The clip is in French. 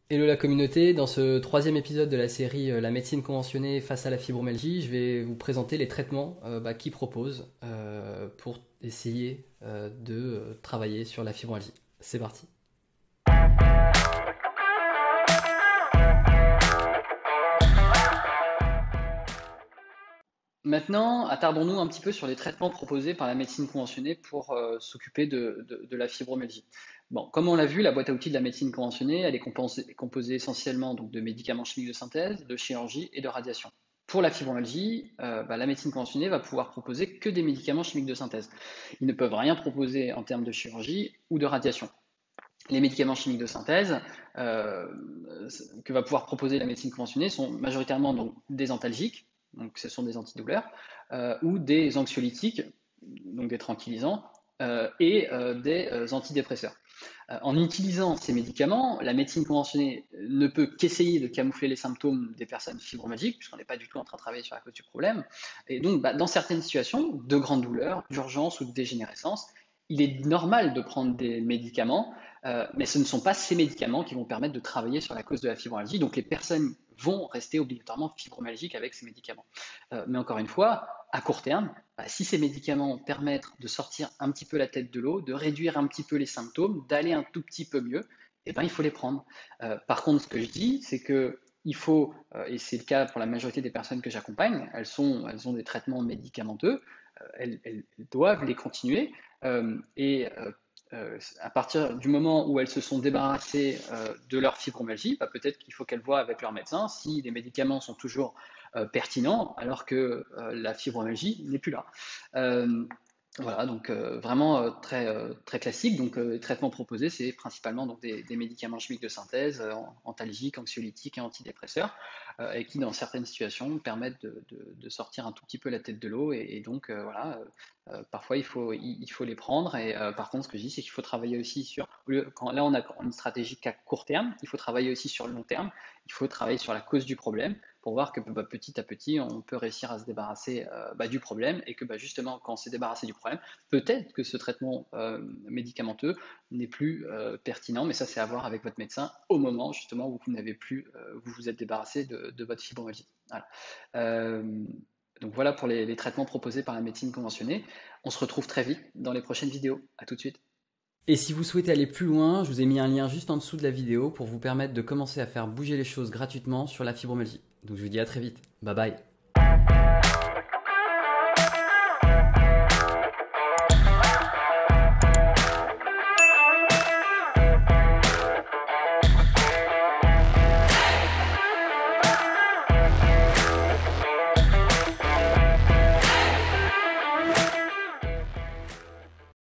Hello la communauté, dans ce troisième épisode de la série La médecine conventionnée face à la fibromyalgie, je vais vous présenter les traitements qu'ils proposent pour essayer de travailler sur la fibromyalgie. C'est parti. Maintenant, attardons-nous un petit peu sur les traitements proposés par la médecine conventionnée pour s'occuper de la fibromyalgie. Bon, comme on l'a vu, la boîte à outils de la médecine conventionnée, elle est composée essentiellement donc, de médicaments chimiques de synthèse, de chirurgie et de radiation. Pour la fibromyalgie, la médecine conventionnée va pouvoir proposer que des médicaments chimiques de synthèse. Ils ne peuvent rien proposer en termes de chirurgie ou de radiation. Les médicaments chimiques de synthèse que va pouvoir proposer la médecine conventionnée sont majoritairement donc, des antalgiques, donc ce sont des antidouleurs, ou des anxiolytiques, donc des tranquillisants, et des antidépresseurs. En utilisant ces médicaments, la médecine conventionnée ne peut qu'essayer de camoufler les symptômes des personnes fibromyalgiques, puisqu'on n'est pas du tout en train de travailler sur la cause du problème. Et donc, dans certaines situations de grande douleur, d'urgence ou de dégénérescence, il est normal de prendre des médicaments, mais ce ne sont pas ces médicaments qui vont permettre de travailler sur la cause de la fibromyalgie. Donc les personnes vont rester obligatoirement fibromyalgiques avec ces médicaments. Mais encore une fois, à court terme, si ces médicaments permettent de sortir un petit peu la tête de l'eau, de réduire un petit peu les symptômes, d'aller un tout petit peu mieux, eh ben, il faut les prendre. Par contre, ce que je dis, c'est que il faut, et c'est le cas pour la majorité des personnes que j'accompagne, elles ont des traitements médicamenteux, elles doivent les continuer, à partir du moment où elles se sont débarrassées de leur fibromyalgie, peut-être qu'il faut qu'elles voient avec leur médecin si les médicaments sont toujours pertinents alors que la fibromyalgie n'est plus là. Voilà, donc vraiment très classique. Donc les traitements proposés, c'est principalement donc, des médicaments chimiques de synthèse, antalgiques, anxiolytiques et antidépresseurs, et qui dans certaines situations permettent de sortir un tout petit peu la tête de l'eau. Et donc voilà, parfois il faut les prendre. Et par contre, ce que je dis, c'est qu'il faut travailler aussi sur, là on a une stratégie qu'à court terme, il faut travailler aussi sur le long terme, il faut travailler sur la cause du problème pour voir que petit à petit, on peut réussir à se débarrasser du problème et que justement, quand on s'est débarrassé du problème, peut-être que ce traitement médicamenteux n'est plus pertinent, mais ça, c'est à voir avec votre médecin au moment justement où vous n'avez plus, vous vous êtes débarrassé de votre fibromyalgie. Voilà. Donc voilà pour les traitements proposés par la médecine conventionnée. On se retrouve très vite dans les prochaines vidéos. À tout de suite. Et si vous souhaitez aller plus loin, je vous ai mis un lien juste en dessous de la vidéo pour vous permettre de commencer à faire bouger les choses gratuitement sur la fibromyalgie. Donc je vous dis à très vite. Bye bye.